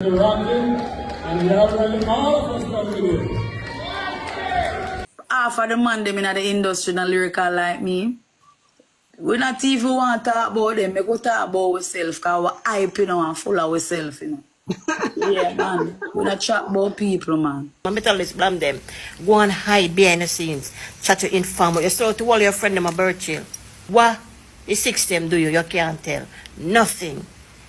Rocking, and we are ready, all of us coming in. Half of the man them in the industry and lyrical like me. We not even want to talk about them. We go talk about ourselves because we're hype, you know, and full of ourselves, you know. Yeah, man. We not chat about people, man. Let's blame them. Go and hide behind the scenes. Try to inform you. Start to all your friend them a birthday. What? The six them do you? You can't tell. Nothing.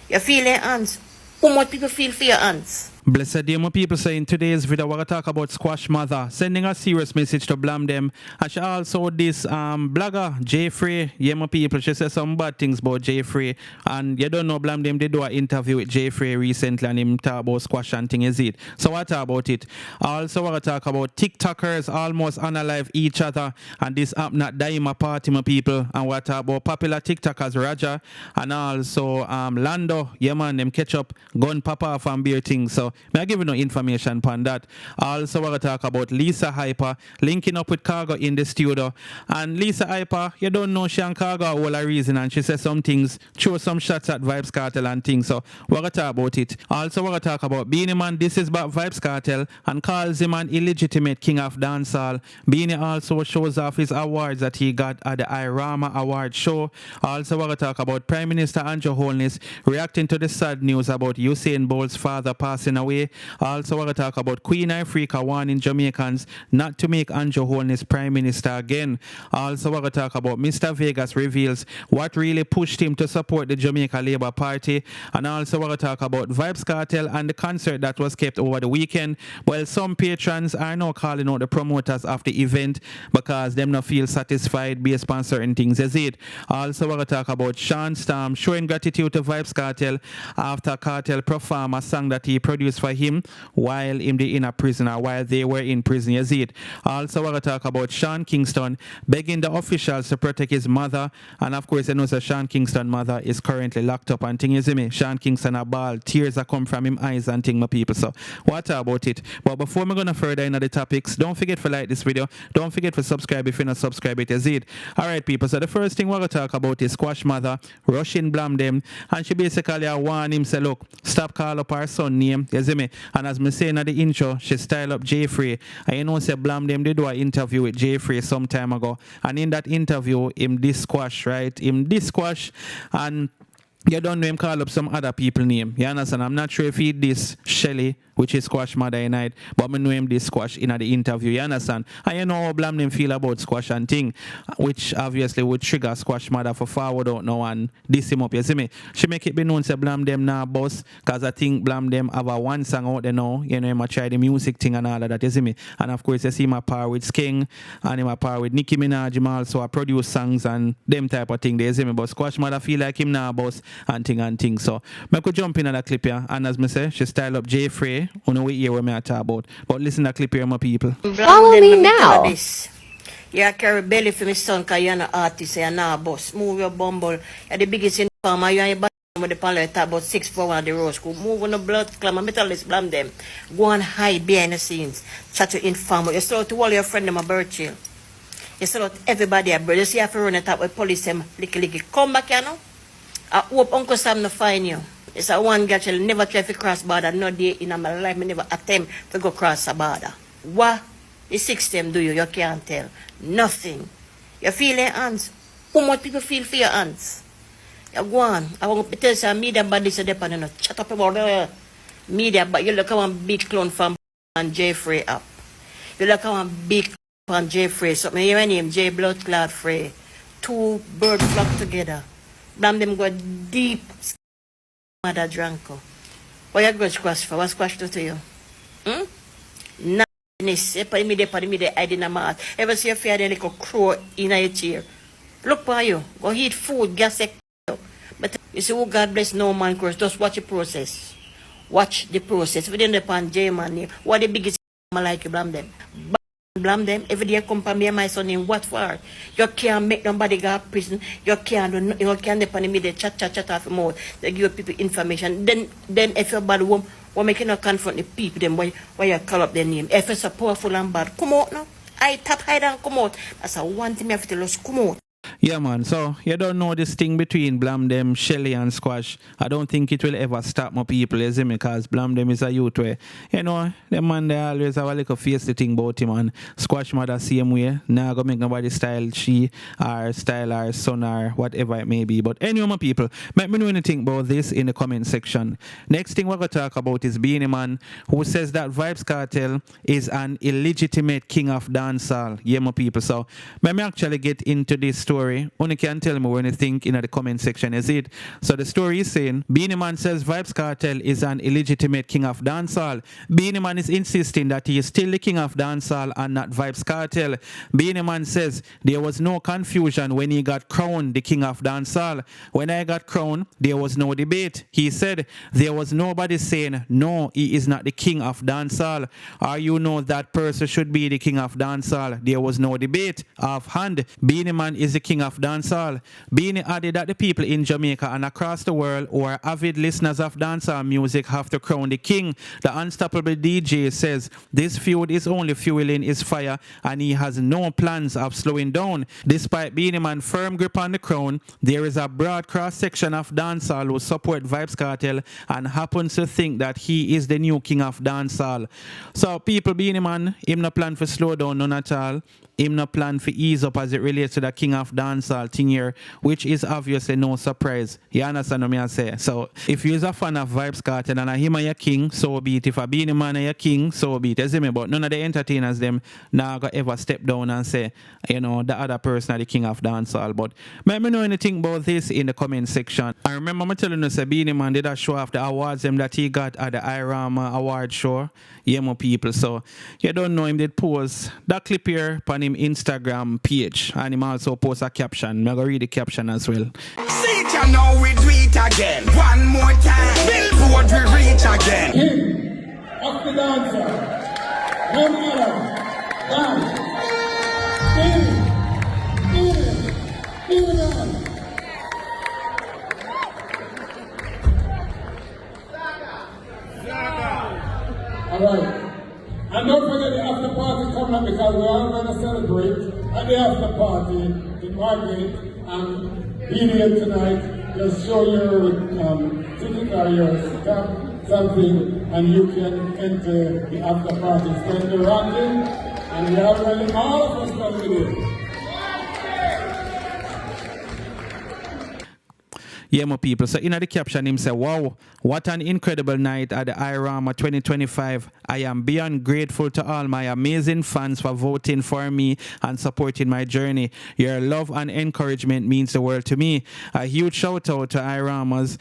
You feel your hands? How much people feel for your hands? Blessed day, my people, say in today's video, we're going to talk about Squash Mother, sending a serious message to blame them. And she also this blogger, Jeffrey, yeah, my people, she said some bad things about Jeffrey. And you don't know, blame them, they do an interview with Jeffrey recently and him talk about Squash and thing, is it? So what about it? Also, we're going to talk about TikTokers almost unalive each other. And this app not dying my party, my people. And we're talk about popular TikTokers, Raja, and also Lando, yeah, man, them catch up, gun papa from beer things. So may I give you no information on that. Also, we're going to talk about Lisa Hyper linking up with Khago in the studio. And Lisa Hyper, you don't know she and Khago are all a reason, and she said some things, throw some shots at Vybz Kartel and things. So we're going to talk about it. Also, we're going to talk about Beenie man, this is about Vybz Kartel, and calls him an illegitimate king of dancehall. Beenie also shows off his awards that he got at the Irama Award show. Also, we're going to talk about Prime Minister Andrew Holness reacting to the sad news about Usain Bolt's father passing away. Also, we're going to talk about Queen Ifrica warning Jamaicans not to make Andrew Holness Prime Minister again. Also, we're going to talk about Mr. Vegas reveals what really pushed him to support the Jamaica Labour Party. And also, we're going to talk about Vybz Kartel and the concert that was kept over the weekend. Well, some patrons are now calling out the promoters of the event because them not feel satisfied based on certain things, is it? Also, we're going to talk about Shawn Storm showing gratitude to Vybz Kartel after Kartel performed a song that he produced for him while in a prison, or while they were in prison, is it? Also, we're going to talk about Sean Kingston begging the officials to protect his mother, and of course, you know, so Sean Kingston's mother is currently locked up, and thing is me, Sean Kingston a ball, tears are come from him eyes and thing, my people. So what about it? But before we're gonna further into the topics, don't forget to like this video, don't forget to subscribe if you're not subscribed, it is it. Alright, people, so the first thing we're gonna talk about is Squash Mother rushing blame them, and she basically warned him, say, look, stop call up her son name, you see me? And as me saying at the intro, she style up Jeffrey. And you know, say blame them, they do an interview with Jeffrey some time ago. And in that interview, him this squash, right? Him this squash, and you don't know him call up some other people name. You understand? I'm not sure if he this Shelly, which is Squash Mother night, but I know him this Squash in the interview, you understand? And you know how blame them feel about Squash and thing, which obviously would trigger Squash Mother for forward out now and diss him up, you see me? She make it be known to blame them now, boss, because I think blame them have a one song out there now, you know, him a try the music thing and all of that, you see me? And of course, you see my power with King, and him a power with Nicki Minaj, him also a produce songs and them type of thing, you see me? But Squash Mother feel like him now, boss, and thing. So, I could jump in at that clip here, and as me say, she style up Jeffrey. You know, we hear what I talk about. But listen to the clip here, my people. Follow me now. You carry belly for my son because you're an artist, you're not a boss. Move your bumble. You're the biggest informer. You're in with the palette about 6'4" on the road school. Move on the blood clam. I'm tell this blame them. Go and hide behind the scenes. Try to inform. You start to all your friend them a birthday. You start everybody a birthday. You see you have to run it up with police them. Licky. Come back, you know. I hope Uncle Sam no find you. It's a one girl shall never try to cross border. No day in my life, I never attempt to go cross a border. What? The six them do you? You can't tell. Nothing. You feel your hands? How much people feel for your hands? You go on. I want to tell you, media body so depend on chat up about the media, but you look at one big clone from and Jeffrey up. You look at one big from Jeffrey. So my name J Blood Clot Frey. Two birds flock together. Blame them go deep. Mother Dranko. What you go squash for? What squash to you? Nice. Put me there, I didn't know. Ever see a fair little crow in your chair? Look for you. Go eat food, gas. But you see, oh God bless no man curse. Just watch the process. Watch the process. Within the pan, J man name. What the biggest like you blame them? Blame them. Every day come from me and my son in what for? You can't make nobody go to prison. You can't depend me the chat off mouth. They give people information. Then if you're bad woman, why make you not confront the people them why you call up their name? If it's so powerful and bad, come out now. I tap hide and come out. That's a one thing you have to lose, come out. Yeah, man. So you don't know this thing between Blam them, Shelly and Squash. I don't think it will ever stop my people, you see me, because Blam them is a youth where, you know, the man they always have a little face the thing about him, and Squash mother same way. Now go make nobody style she or style her son or whatever it may be. But anyway, my people, let me know anything about this in the comment section. Next thing we're going to talk about is Beenie Man, who says that Vybz Kartel is an illegitimate king of dancehall. Yeah, my people. So let me actually get into this story. Only can tell me what you think in the comment section, is it? So the story is saying, Beenie Man says Vybz Kartel is an illegitimate king of dancehall. Beenie Man is insisting that he is still the king of dancehall and not Vybz Kartel. Beenie Man says there was no confusion when he got crowned the king of dancehall. When I got crowned, there was no debate. He said there was nobody saying no, he is not the king of dancehall, or you know that person should be the king of dancehall. There was no debate. Offhand, Beenie Man is the king of dancehall. Beenie added that the people in Jamaica and across the world who are avid listeners of dancehall music have to crown the king. The unstoppable DJ says this feud is only fueling his fire and he has no plans of slowing down. Despite Beenie Man's firm grip on the crown, there is a broad cross-section of dancehall who support Vybz Kartel and happens to think that he is the new king of dancehall. So people, Beenie Man, him no plan for slow down none at all. Him no plan for ease up as it relates to the king of dancehall thing here, which is obviously no surprise. You understand what I say? So if you're a fan of Vybz Kartel and him are your king, so be it. If a Beenie Man are your king, so be it. You see me? But none of the entertainers them now got ever step down and say, you know, the other person are the king of dancehall. But let me know anything about this in the comment section. I remember me telling you, say Beenie Man did a show off the awards them that he got at the Irama award show. Yeah, my people. So you don't know him did post that clip here on him Instagram page, and him also post a caption. I'm gonna read the caption as well. See you now we do it again. One more time. Billboard we reach again. King of the dancer, M0THER, dance. Beenie. Alright. And don't forget the after party coming up, because we're all going to celebrate at the after party in Margate and Beenie here tonight. Just show your ticket or your stamp, something, and you can enter the after party. Stand the ranking, and we are ready, all of us coming in. Yeah, my people. So in the caption, him say, wow, what an incredible night at the Irama 2025. I am beyond grateful to all my amazing fans for voting for me and supporting my journey. Your love and encouragement means the world to me. A huge shout out to Irama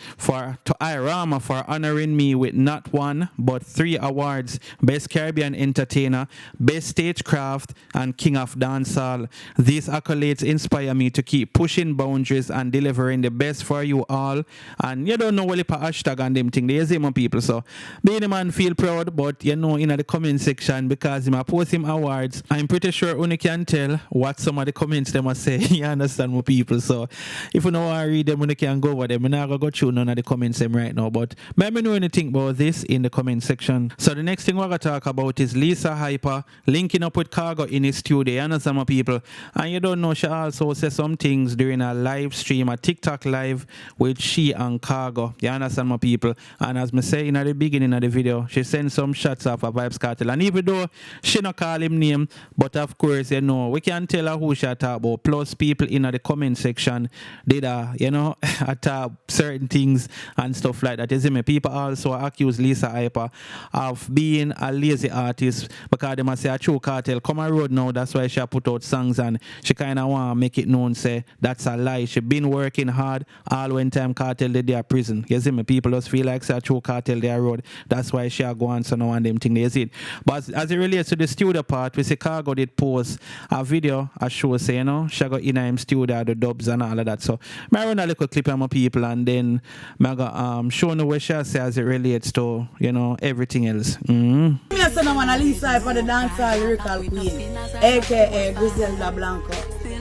for honoring me with not one, but 3 awards: Best Caribbean Entertainer, Best Stagecraft, and King of Dancehall. These accolades inspire me to keep pushing boundaries and delivering the best for you all. And you don't know what hashtag and them thing. There's him people. So Beenie Man feel proud, but you know in the comment section, because him post him awards, I'm pretty sure only can tell what some of the comments them are say. You understand my people. So if you know I read them, when you can go over them. I'm not gonna go through none of the comments them right now. But let me know anything about this in the comment section. So the next thing we're gonna talk about is Lisa Hyper linking up with Khago in his studio. You understand my people? And you don't know, she also said some things during a live stream, a TikTok live with she and Khago. You understand my people? And as me say in the beginning of the video, she sent some shots of a Vybz Kartel. And even though she not call him name, but of course, you know, we can tell her who she talk about. Plus people in the comment section did you know, attack certain things and stuff like that. You see me? People also accuse Lisa Hyper of being a lazy artist, because they must say a true Kartel come on road now. That's why she put out songs, and she kind of want to make it known, say that's a lie. She been working hard all when time Kartel did their prison. You see me? People just feel like say a true Kartel their road. That's why she go on so now and them thing. You see it? But as it relates to the studio part, we see Khago did post a video, a show, say, you know, she got in him studio, the dubs and all of that. So I run a little clip of my people, and then I go show no what she say as it relates to, you know, everything else. Mm-hmm. Me say no man, Lisa for the dancehall lyrical queen, aka Griselda Blanco,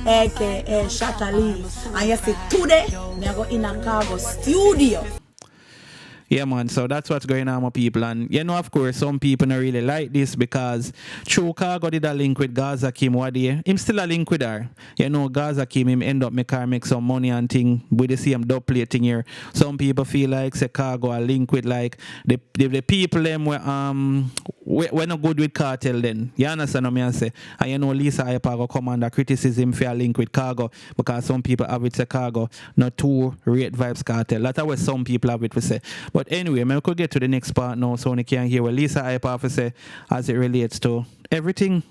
aka Shatta Lee. And you see today, me go in a Khago studio. Yeah, man. So that's what's going on with people. And, you know, of course, some people don't really like this because True Khago did a link with Gaza Kim one day. Him still a link with her. You know, Gaza Kim, him end up make some money and thing with the same dub plate thing here. Some people feel like, say, Khago a link with, like, the people them we're not good with Kartel then. You understand what I say? And you know, Lisa Hyper go come under criticism for a link with Khago because some people have it say Khago not too rate Vybz Kartel. That's what some people have it to say. But anyway, we could get to the next part now so we can hear what Lisa Hyper have to say as it relates to everything.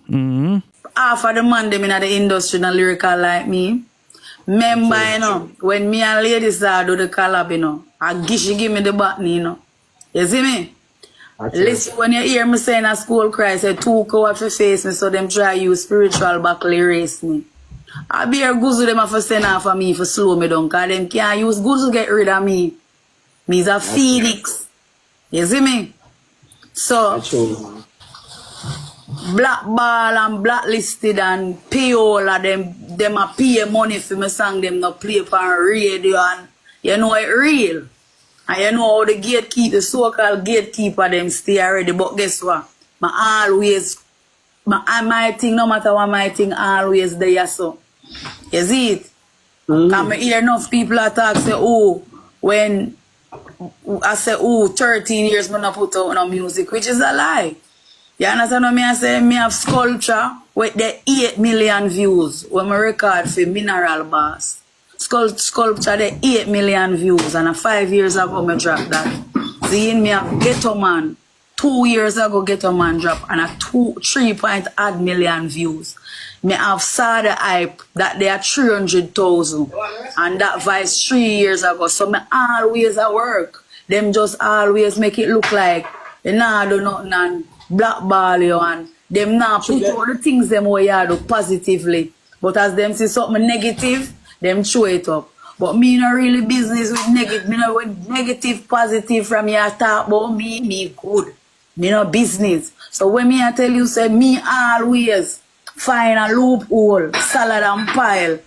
Half of the man them in the industry and lyrical like me. Remember, you know, when me and ladies do the collab, you know, she give me the button, you know. You see me? Listen, when you hear me saying a school cry, say 2 cowards for face me, so them try use spiritual buckle erase me. I be a guzu them for send off of me for slow me down, because them can't use guzu get rid of me. Me's a phoenix. You see me? So, blackball and blacklisted and pay all of them a pay money for me song, them not play on radio, and you know it real. And you know how the gatekeeper, the so-called gatekeeper, them stay already. But guess what? My thing, no matter what my thing, always there. So, you see it? Because I hear enough people attack, say, oh, when I say, oh, 13 years, I not put out no music, which is a lie. You understand what I say? Me have sculpture with the 8 million views when I record for Mineral Bass. Sculpture the 8 million views, and 5 years ago I dropped that. Seeing me have Ghetto Man 2 years ago, Ghetto Man drop, and a 3.8 million views. Me have saw the hype that they are 300,000, and that vice 3 years ago. So me always at work. Them just always make it look like they nah do nothing and blackball you, and them nah put all the things them way you do positively. But as them see something negative, them throw it up. But me not really business with negative. Me not with negative, positive from you talk about me good. Me no business. So when me I tell you, say me always find a loophole, salad and pile.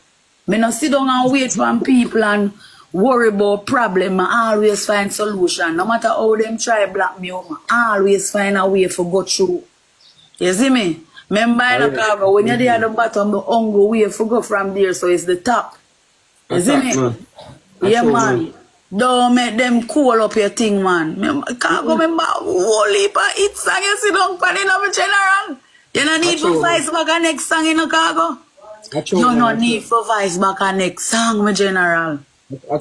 Me no sit down and wait for people and worry about problem. I always find solution. No matter how them try black me up, I always find a way for go through. You see me? Remember in the Khago, when you're there at the bottom, the hunger way for go from there, so it's the top. You see me? Yeah, man. Don't make them cool up your thing, man. Khago, remember, whole heap of hit song you see down pan in the general. You don't need for Vybz back a next song in the Khago. You don't need for Vybz back a next song, my general.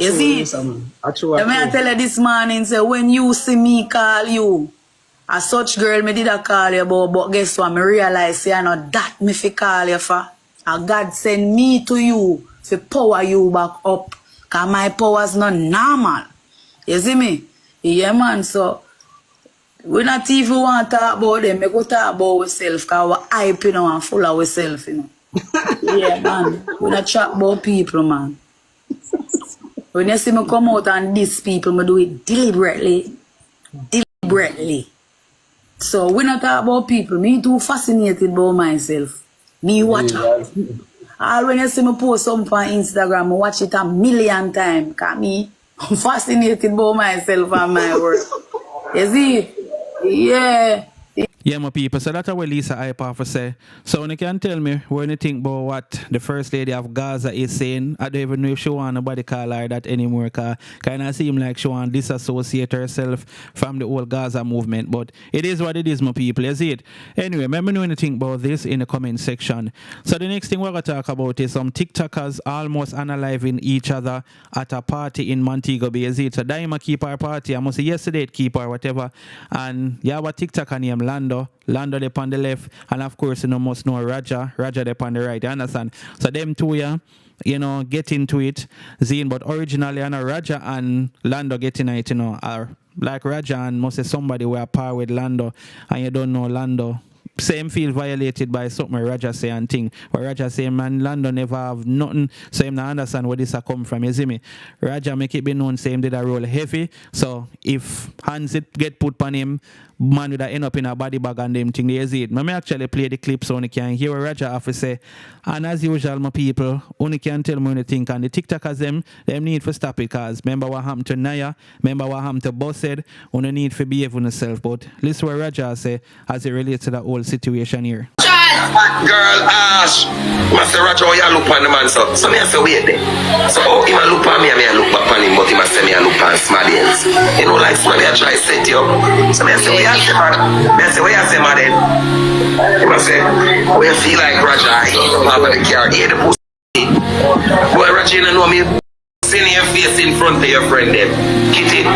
You see? I tell you this morning, say, when you see me call you, a such girl me did a call you about, but guess what? Me realize you know that me fi call you for. And God send me to you to power you back up. Cause my power's not normal. You see me? Yeah, man. So we not even want to talk about them. We go talk about ourselves, cause we hype, you know, and full of ourselves, you know. Yeah, man. We not chat about people, man. When you see me come out and diss people, me do it deliberately. Deliberately. So we not talk about people. Me too fascinated about myself. Me watch out. All when you see me post something on Instagram, I watch it 1,000,000 times. Cause me, I'm fascinated about myself and my work. You see? Yeah. Yeah, my people. So that's what Lisa Hyper for say. So when you can tell me when you think about what the First Lady of Gaza is saying, I don't even know if she want nobody call her that anymore, because kind of seem like she want to disassociate herself from the whole Gaza movement. But it is what it is, my people. You see it? Anyway, let me know anything about this in the comment section. So the next thing we're going to talk about is some TikTokers almost unaliving each other at a party in Montego Bay. You see it? So Daima keep our party. I must say yesterday it keep her, whatever. And you have a TikToker named Lando there on the left, and of course you know must know Raja there on the right, you understand? So them two, yeah, you know, get into it, Zine, but originally I know Raja and Lando getting it, you know, are like Raja and must say somebody were par with Lando, and you don't know Lando, same feel violated by something Raja say and thing. But Raja say, man, London never have nothing, so him not understand where this a come from, you see me? Raja make it be known, say him did a roll heavy, so if hands it get put on him, man would end up in a body bag and them thing, they see it. I may actually play the clip so you can hear what Raja have to say. And as usual, my people, only can tell me when you think, and the TikTokers them need to stop it, cause remember what happened to Naya, remember what happened to Bossed, you need to behave on yourself. But listen what Raja say as it relates to the whole situation here. Girl, Ash, Master Roger, you look on the man, so me I say wait there. So he might look on me and me I look back on him, but he must say me I look on Smadens. You know, like Smaddy I try to set you up. So me I say, where you say, man? Me I say, where you say, Madden? He must say, where you feel like Roger, he don't have the car, he the pussy. Boy, Roger, you don't know me. Seeing your face in front of your friend them, Kitty.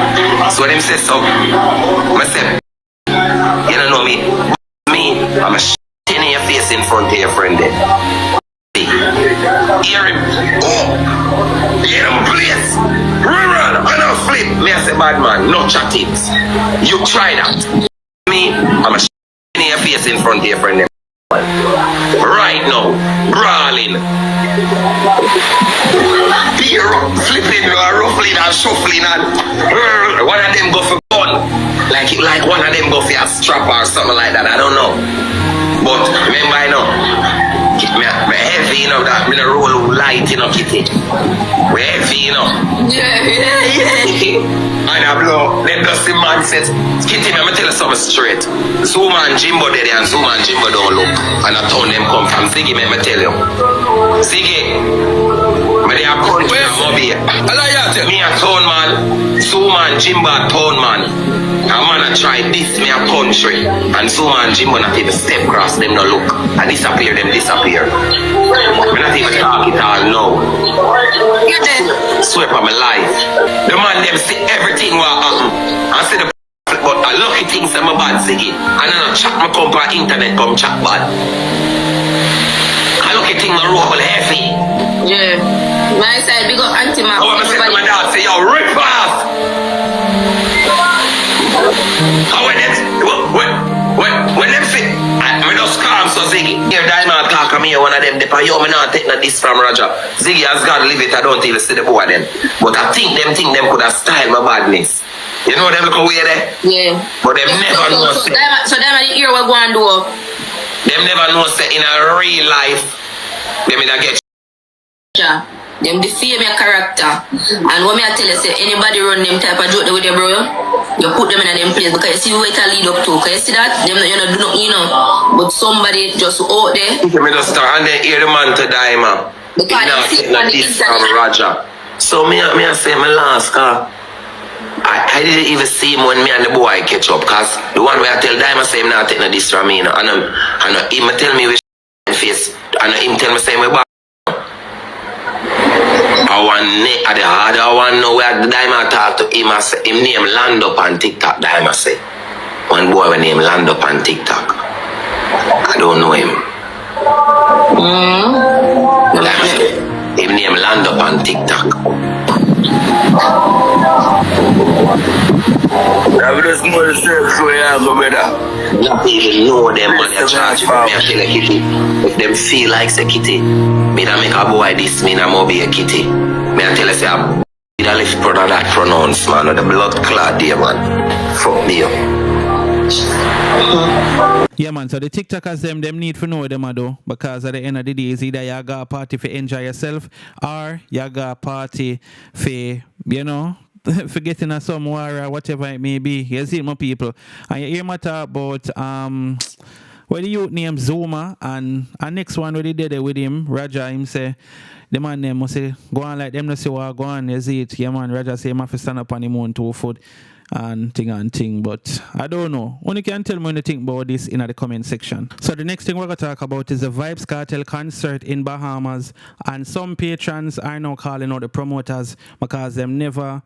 So when him say so, I say, you don't know me. Me, I'm a in your face in front of your friend there. Hear him. Oh! Hear him place. Run, I don't flip. Me I say bad man, no chat it. You try that. Me, I'm a in your face in front of your friend there. Right now, brawling. Here, flipping, ruffling and shuffling and one of them go for gun. Like one of them go for a strap or something like that, I don't know. But remember, I know, me heavy, you know, that me no roll light, you know, Kitty. We heavy, you know. Yeah. And I blow, then dusty man says, Kitty, me tell you something straight. Zuma and Jimbo there and Zuma and Jimbo don't look. And I told them come from Ziggy, me tell you. Ziggy, me they are country and Moby. Me a town man, Zuma and Jimbo a town man. A man a try this me a country, and Zuma and Jimbo not even step cross, them no look, and disappear, them disappear. Me not even talk it all now. Swear for my life. The man them see everything what happen. I see the but I lucky things I'm a bad Ziggy. And I don't chat my come for internet come chat bad. I lucky thing my roll heavy. Yeah. My side big up anti-map. I say to my dad, say yo, rip off! When them fit, I just calm so Ziggy. Here Diamond talk to me, one of them, they pay yo, me not take this from Roger. Ziggy has got to leave it, I don't even see the boy then. But I think them could have styled my badness. You know them look away there? Yeah. But them never know. So Diamond, the ear will go and do. Them never know say in a real life, them in a get. Yeah. Them defame your character. And what me I tell you, say anybody run them type of joke with your bro, you put them in a them place because you see what it lead up to. Because you see that? Them you know do not, you know. But somebody just out there. Me just start and then hear the man to die, man. Because he not this from Roger. So me I say my last car. I didn't even see him when me and the boy catch up. Cause the one where I tell Diamond say him not taking this from me, you know. And him tell me with face. And him tell me say me back. I the other one know where the Diamond talk to him. I say him name land up on TikTok. Diamond say one boy with name land up on TikTok. I don't know him. Diamond say him name land up on TikTok. I just know the steps where you go, brother. Not even know them man you charge for me. I tell a Kitty. If them feel like say Kitty, me not make a boy this, me not more be a Kitty. Me I tell you say I lift brother that pronounce man with the blood clot there man. Fuck me up. Yeah, man, so the TikTokers, them need to know what them do, because at the end of the day, it's either you got a party for enjoy yourself, or you got a party for, you know, for getting a some war or whatever it may be. You see my people. And you hear me talk about, where the youth named Zuma, and next one where they did it with him, Raja, him say, the man them must say, go on like them, no say what go on, you see it. Yeah, man, Raja say, man, have to stand up on him own 2 foot. And thing, but I don't know. Only can tell me when you think about this in the comment section. So the next thing we're going to talk about is the Vybz Kartel concert in Bahamas, and some patrons are now calling out the promoters because them never,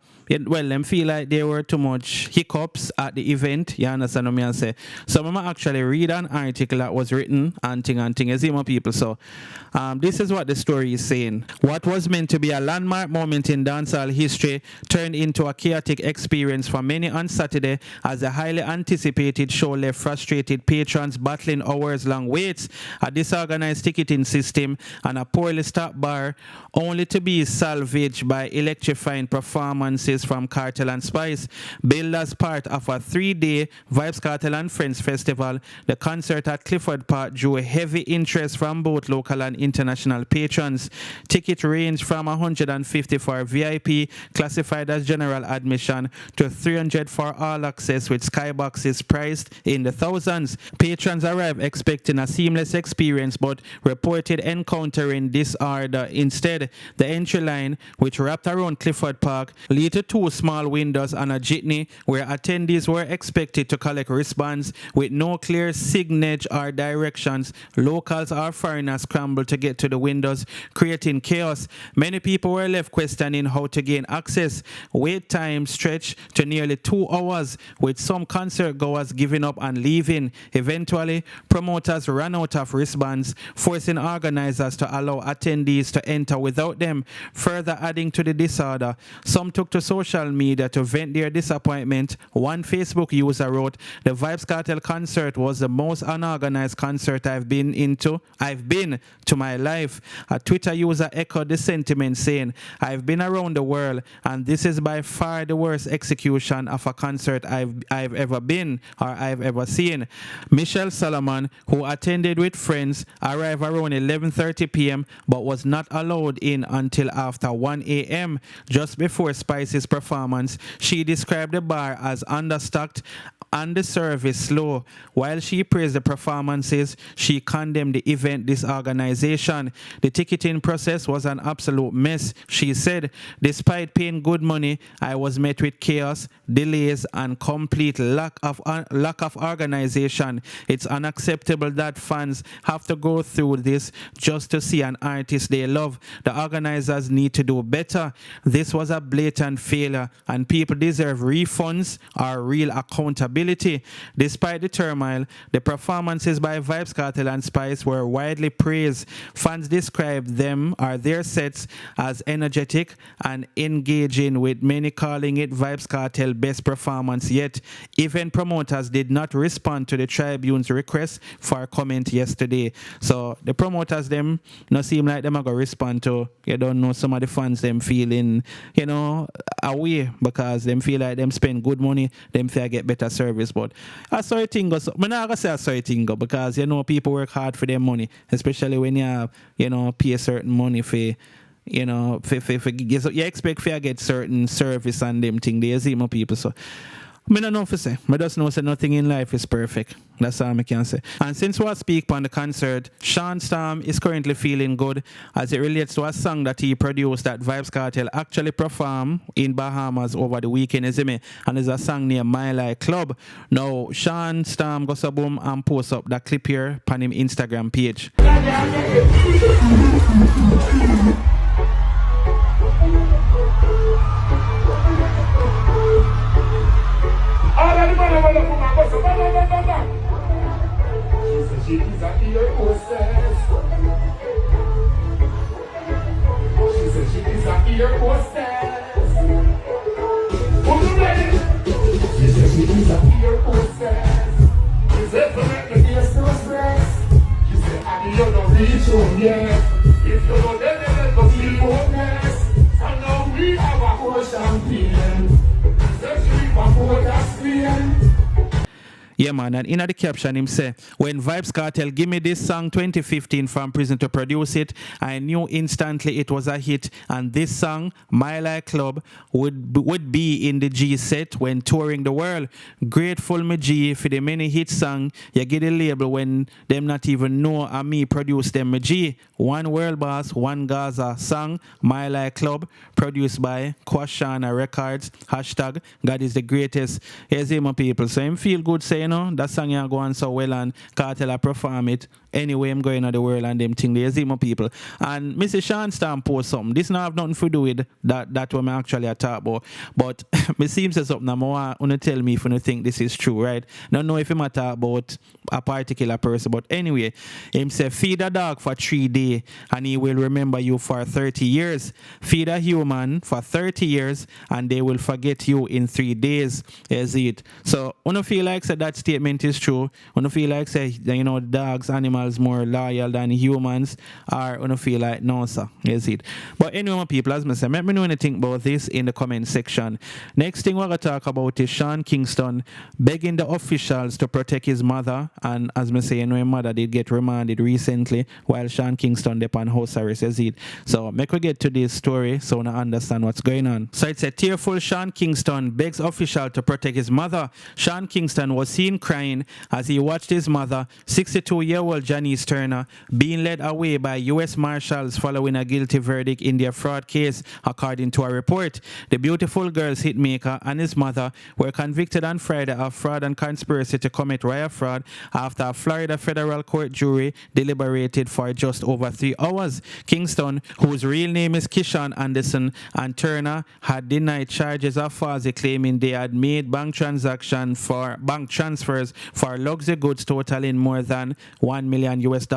well, them feel like there were too much hiccups at the event. You understand what I say? So I'm actually read an article that was written and thing. You see my people. So this is what the story is saying. What was meant to be a landmark moment in dancehall history turned into a chaotic experience for many on Saturday as the highly anticipated show left frustrated patrons battling hours-long waits, a disorganized ticketing system, and a poorly staffed bar, only to be salvaged by electrifying performances from Kartel and Spice. Billed as part of a 3-day Vybz Kartel and Friends festival, the concert at Clifford Park drew heavy interest from both local and international patrons. Tickets range from $150 for VIP, classified as general admission, to $300 for all access, with skyboxes priced in the thousands. Patrons arrived expecting a seamless experience but reported encountering disorder instead. The entry line, which wrapped around Clifford Park, led to 2 small windows and a jitney where attendees were expected to collect wristbands with no clear signage or directions. Locals or foreigners scrambled to get to the windows, creating chaos. Many people were left questioning how to gain access. Wait time stretched to nearly 2 hours, with some concert goers giving up and leaving. Eventually, promoters ran out of wristbands, forcing organizers to allow attendees to enter without them, further adding to the disorder. Some took to social media to vent their disappointment. One Facebook user wrote, "The Vybz Kartel concert was the most unorganized concert I've been to my life." A Twitter user echoed the sentiment, saying, "I've been around the world, and this is by far the worst execution of a concert I've ever been or I've ever seen." Michelle Solomon, who attended with friends, arrived around 11:30 p.m. but was not allowed in until after 1 a.m. Just before Spice's performance, she described the bar as understocked and the service slow. While she praised the performances, she condemned the event disorganization. "The ticketing process was an absolute mess," she said. "Despite paying good money, I was met with chaos, delays, and complete lack of organization. It's unacceptable that fans have to go through this just to see an artist they love. The organizers need to do better. This was a blatant failure, and people deserve refunds or real accountability." Despite the turmoil, the performances by Vybz Kartel and Spice were widely praised. Fans described them or their sets as energetic and engaging, with many calling it Vybz Kartel best performance yet. Event promoters did not respond to the Tribune's request for comment yesterday. So the promoters them no seem like them are going to respond to, you don't know, some of the fans them feeling, away because them feel like them spend good money, them feel get better service. But I saw it thing go, so I'm not gonna say I saw it thing go, because people work hard for their money, especially when you have, pay a certain money for, so you expect to get certain service and them thing. They see my people. So I don't know what to say. I just know that nothing in life is perfect. That's all I can say. And since we speak on the concert, Shawn Storm is currently feeling good as it relates to a song that he produced that Vybz Kartel actually performed in Bahamas over the weekend, and it's a song named My Life Club. Now, Shawn Storm goes a boom and post up that clip here on his Instagram page. She is a ear hostess. She said she is a ear hostess. Who you ready? She said she is a ear hostess. She said to make the ear so stress. She said, "I need you to reach home yet. If you don't let go feel honest. And now we have a whole champagne. She said she is a whole Spain." Yeah, man, and in the caption, him say, "When Vybz Kartel give me this song 2015 from prison to produce it, I knew instantly it was a hit, and this song, My Life Club, would be in the G set when touring the world. Grateful me G for the many hit song. You get a label when them not even know and me produce them me G. One World Boss, One Gaza song, My Life Club, produced by Quashana Records, hashtag God is the greatest." Here's him, my people. So him feel good saying, that song you go on so well and Kartel perform it anyway I'm going to the world and them thing there, see my people. And Mr. Shawn Storm post something. This not have nothing to do with that what I actually talk about. But me seems as something I want to tell me if you think this is true, right? Don't know if I'm talk about a particular person, but anyway, him say feed a dog for 3 days and he will remember you for 30 years. Feed a human for 30 years and they will forget you in 3 days. Is it? So I don't feel like that statement is true. I don't feel like dogs, animals more loyal than humans, or I don't feel like no sir. Is it? But anyway, my people, as I say, let me know anything about this in the comment section. Next thing we're going to talk about is Sean Kingston begging the officials to protect his mother. And as I say, his mother did get remanded recently while Sean Kingston upon house arrest. Is it? So make we get to this story so I understand what's going on. So it's a tearful Sean Kingston begs official to protect his mother. Sean Kingston was seen crying as he watched his mother, 62-year-old Janice Turner, being led away by U.S. Marshals following a guilty verdict in their fraud case, according to a report. The beautiful girl's hitmaker and his mother were convicted on Friday of fraud and conspiracy to commit wire fraud after a Florida federal court jury deliberated for just over 3 hours. Kingston, whose real name is Kishan Anderson, and Turner had denied charges of falsely claiming they had made bank transfers for luxury goods totaling more than $1 million US,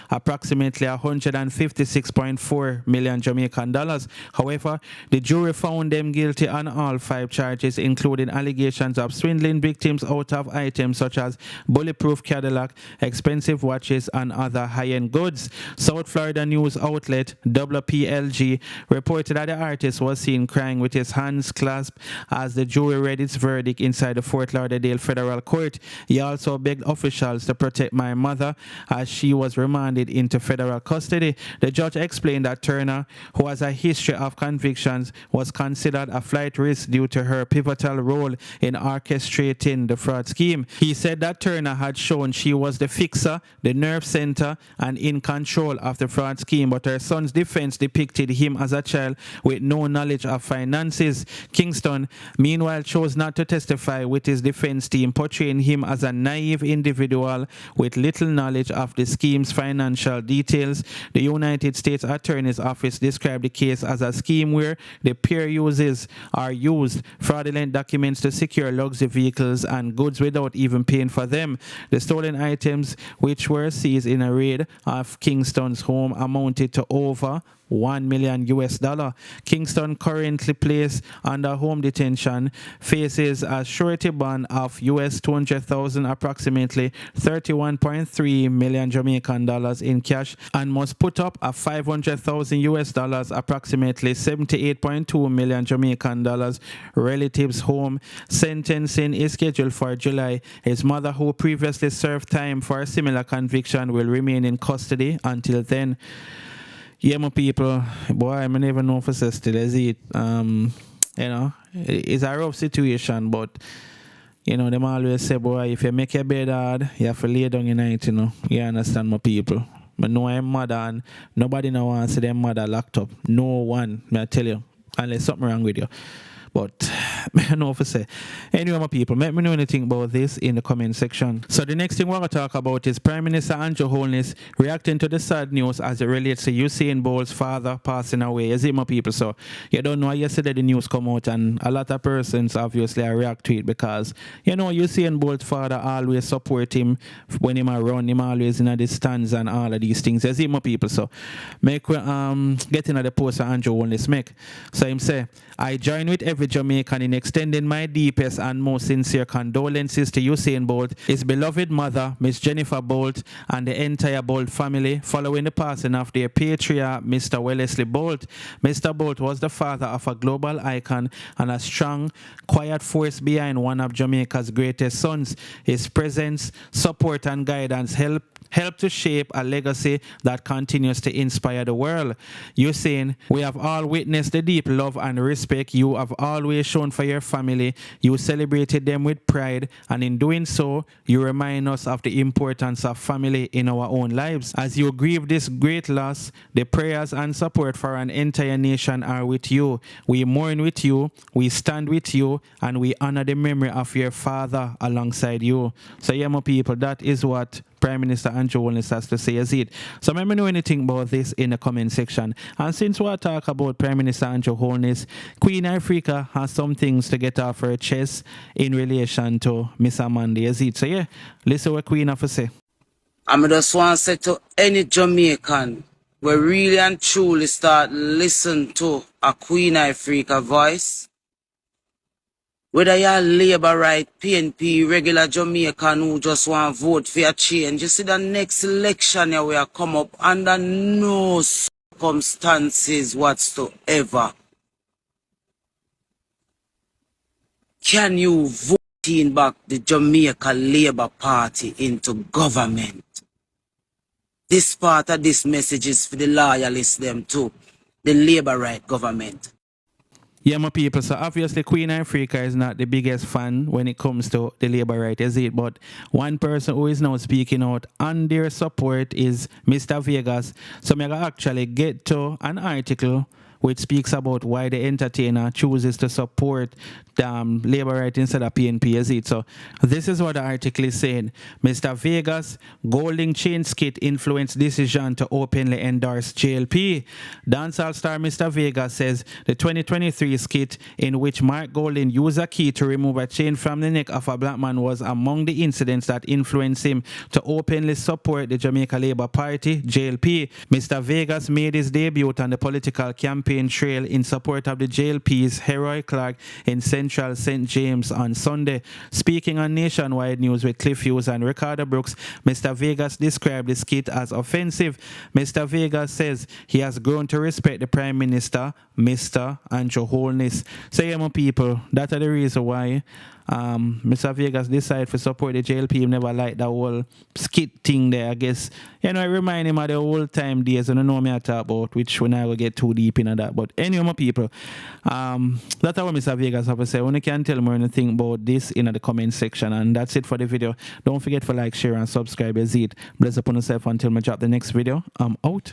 approximately 156.4 million Jamaican dollars. However, the jury found them guilty on all 5 charges, including allegations of swindling victims out of items such as bulletproof Cadillac, expensive watches, and other high-end goods. South Florida news outlet WPLG reported that the artist was seen crying with his hands clasped as the jury read its verdict inside the Fort Lauderdale Federal Court. He also begged officials to protect my mother as she was remanded into federal custody. The judge explained that Turner, who has a history of convictions, was considered a flight risk due to her pivotal role in orchestrating the fraud scheme. He said that Turner had shown she was the fixer, the nerve center, and in control of the fraud scheme, but her son's defense depicted him as a child with no knowledge of finances. Kingston, meanwhile, chose not to testify, with his defense team portraying him as a naive individual with little knowledge of the scheme's financial details. The United States Attorney's Office described the case as a scheme where the pair used fraudulent documents to secure luxury vehicles and goods without even paying for them. The stolen items, which were seized in a raid of Kingston's home, amounted to over $1 million US. Kingston, currently placed under home detention, faces a surety bond of US $200,000, approximately 31.3 million Jamaican dollars in cash, and must put up a $500,000 US, approximately 78.2 million Jamaican dollars, relative's home. Sentencing is scheduled for July. His mother, who previously served time for a similar conviction, will remain in custody until then. Yeah, my people, boy, I never know for still is it. It's a rough situation, but them always say, boy, if you make your bed hard, you have to lay down in it, You understand, my people. But no, I'm mother, and nobody now wants to see their mother locked up. No one, may I tell you, unless something wrong with you. But I don't know what to say. Anyway, my people, let me know anything about this in the comment section. So the next thing we're going to talk about is Prime Minister Andrew Holness reacting to the sad news as it relates to Usain Bolt's father passing away. You see, my people? So you don't know, yesterday the news come out and a lot of persons obviously react to it because, Usain Bolt's father always support him when him run, him always in the stands and all of these things. You see, my people? So make we get into the post of Andrew Holness make. So him say, I join with every Jamaican in extending my deepest and most sincere condolences to Usain Bolt, his beloved mother, Miss Jennifer Bolt, and the entire Bolt family following the passing of their patriarch, Mr. Wellesley Bolt. Mr. Bolt was the father of a global icon and a strong, quiet force behind one of Jamaica's greatest sons. His presence, support, and guidance help to shape a legacy that continues to inspire the world. Usain, we have all witnessed the deep love and respect you have always shown for your family. You celebrated them with pride, and in doing so, you remind us of the importance of family in our own lives. As you grieve this great loss, the prayers and support for an entire nation are with you. We mourn with you, we stand with you, and we honor the memory of your father alongside you. So yeah, my people, that is what Prime Minister Andrew Holness has to say, is it? So let me know anything about this in the comment section. And since we talk about Prime Minister Andrew Holness, Queen Ifrica has some things to get off her chest in relation to Miss Amanda, is it? So yeah, listen what Queen have to say. I just want to say to any Jamaican, we really and truly start listen to a Queen Ifrica voice. Whether you're Labour right, PNP, regular Jamaican who just want to vote for a change, you see the next election here will come up under no circumstances whatsoever can you vote in back the Jamaica Labour Party into government. This part of this message is for the loyalists them too, the Labour right government. Yeah, my people, so obviously Queen Ifrica is not the biggest fan when it comes to the Labour right, is it? But one person who is now speaking out on their support is Mr. Vegas. So I'm going to actually get to an article which speaks about why the entertainer chooses to support Labour right instead of PNP, is it? So this is what the article is saying. Mr. Vegas, Golding Chain skit influenced decision to openly endorse JLP. Dancehall star Mr. Vegas says the 2023 skit in which Mark Golding used a key to remove a chain from the neck of a black man was among the incidents that influenced him to openly support the Jamaica Labour Party, JLP. Mr. Vegas made his debut on the political campaign trail in support of the JLP's Heroic Clark in Central St. James on Sunday. Speaking on Nationwide News with Cliff Hughes and Ricardo Brooks, Mr. Vegas described the skit as offensive. Mr. Vegas says he has grown to respect the Prime Minister, Mr. Andrew Holness. So yeah, my people, that's the reason why Mr. Vegas decided to support the JLP. He never liked that whole skit thing there, I guess. You know, it remind him of the old time days, and I know me I talk about, which we're not going to get too deep into that. But anyway, my people, that's what Mr. Vegas have to say. When you can tell me anything about this in the comment section. And that's it for the video. Don't forget to like, share, and subscribe. As it. Bless upon yourself until I drop the next video. I'm out.